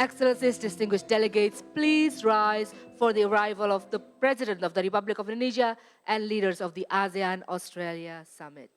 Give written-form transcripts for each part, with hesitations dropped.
Excellencies, distinguished delegates, please rise for the arrival of the President of the Republic of Indonesia and leaders of the ASEAN-Australia Summit.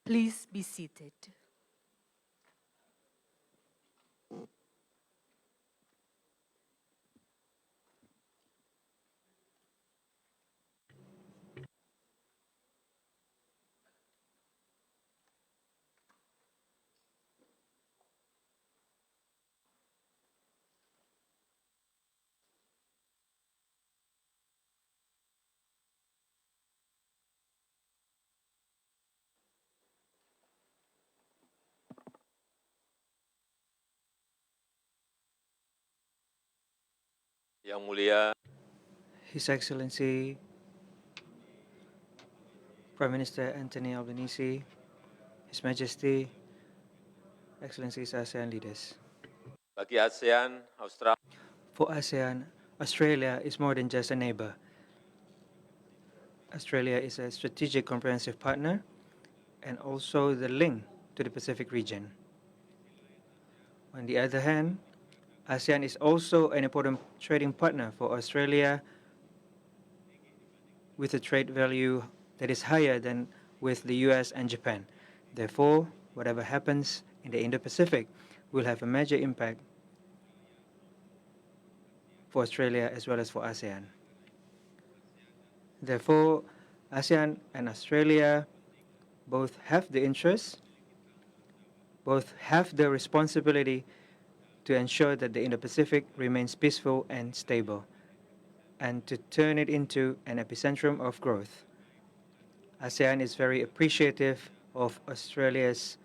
Please be seated. Yang Mulia His Excellency Prime Minister Anthony Albanese, His Majesty, Excellencies ASEAN Leaders. bagi ASEAN, Australia, For ASEAN, Australia is more than just a neighbor. Australia is a strategic comprehensive partner and also the link to the Pacific region. On the other hand, ASEAN is also an important trading partner for Australia with a trade value that is higher than with the US and Japan. Therefore, whatever happens in the Indo-Pacific will have a major impact for Australia as well as for ASEAN. Therefore, ASEAN and Australia both have the interest, both have the responsibility to ensure that the Indo-Pacific remains peaceful and stable, and to turn it into an epicentrum of growth. ASEAN is very appreciative of Australia's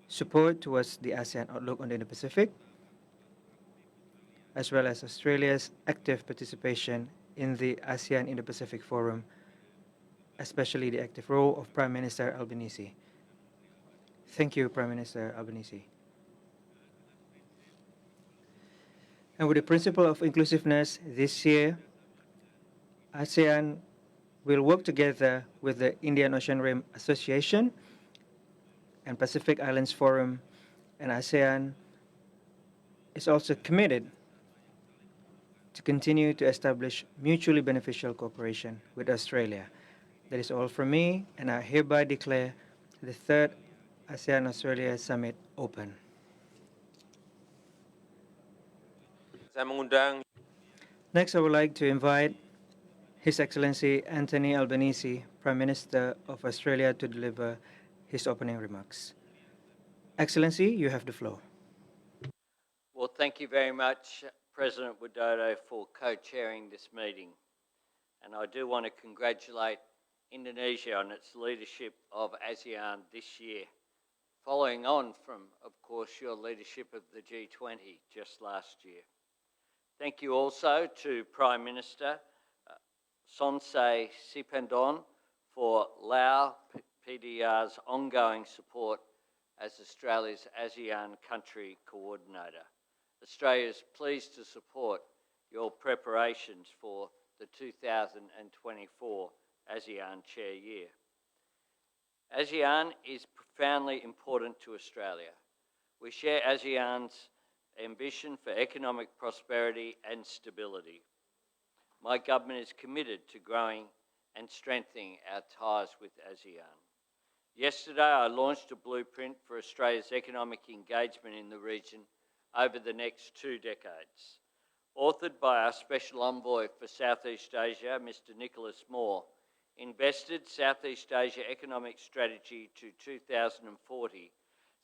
support towards the ASEAN outlook on the Indo-Pacific, as well as Australia's active participation in the ASEAN Indo-Pacific Forum, especially the active role of Prime Minister Albanese. Thank you, Prime Minister Albanese. And with the principle of inclusiveness this year, ASEAN will work together with the Indian Ocean Rim Association and Pacific Islands Forum, and ASEAN is also committed to continue to establish mutually beneficial cooperation with Australia. That is all from me, and I hereby declare the third ASEAN-Australia Summit open. saya mengundang Next, I would like to invite His Excellency Anthony Albanese, Prime Minister of Australia, to deliver his opening remarks. Excellency, you have the floor. Well, thank you very much, President Widodo, for co-chairing this meeting. And I do want to congratulate Indonesia on its leadership of ASEAN this year, following on from, of course, your leadership of the G20 just last year. Thank you also to Prime Minister Sonsei Siphandone for Lao PDR's ongoing support as Australia's ASEAN country coordinator. Australia is pleased to support your preparations for the 2024 ASEAN Chair Year. ASEAN is profoundly important to Australia. We share ASEAN's ambition for economic prosperity and stability. My government is committed to growing and strengthening our ties with ASEAN. Yesterday, I launched a blueprint for Australia's economic engagement in the region over the next 2 decades. Authored by our Special Envoy for Southeast Asia, Mr. Nicholas Moore, Invested Southeast Asia Economic Strategy to 2040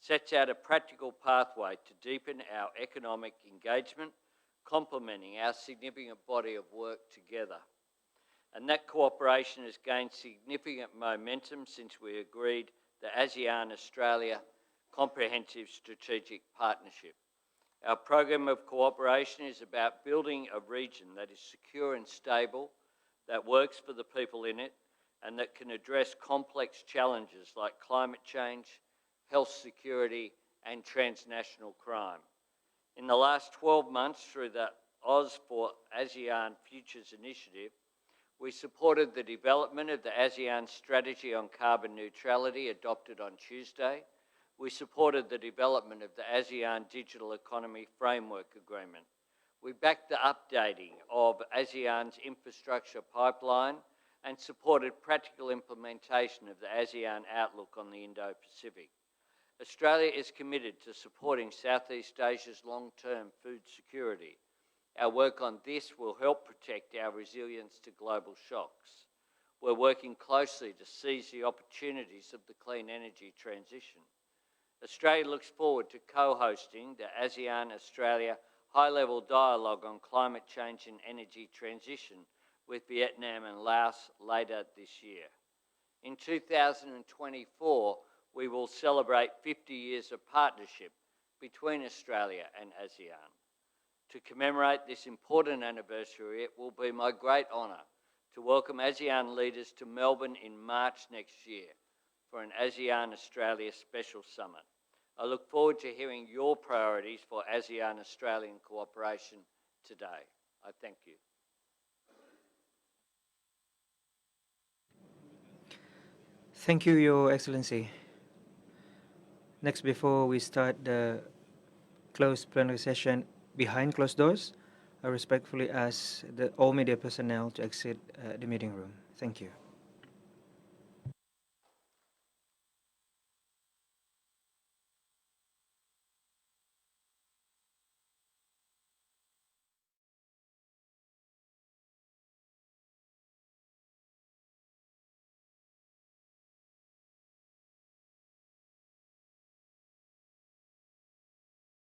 sets out a practical pathway to deepen our economic engagement, complementing our significant body of work together. and that cooperation has gained significant momentum since we agreed the ASEAN-Australia Comprehensive Strategic Partnership. Our program of cooperation is about building a region that is secure and stable, that works for the people in it, and that can address complex challenges like climate change, health security, and transnational crime. In the last 12 months, through the Oz for ASEAN Futures initiative, we supported the development of the ASEAN Strategy on Carbon Neutrality adopted on Tuesday. We supported the development of the ASEAN Digital Economy Framework Agreement. We backed the updating of ASEAN's infrastructure pipeline and supported practical implementation of the ASEAN Outlook on the Indo-Pacific. Australia is committed to supporting Southeast Asia's long-term food security. Our work on this will help protect our resilience to global shocks. We're working closely to seize the opportunities of the clean energy transition. Australia looks forward to co-hosting the ASEAN-Australia high-level dialogue on climate change and energy transition with Vietnam and Laos later this year. In 2024, we will celebrate 50 years of partnership between Australia and ASEAN. To commemorate this important anniversary, it will be my great honour to welcome ASEAN leaders to Melbourne in March next year for an ASEAN-Australia Special Summit. I look forward to hearing your priorities for ASEAN-Australian cooperation today. I thank you. Thank you, Your Excellency. Next, before we start the closed plenary session behind closed doors, I respectfully ask all media personnel to exit the meeting room. Thank you.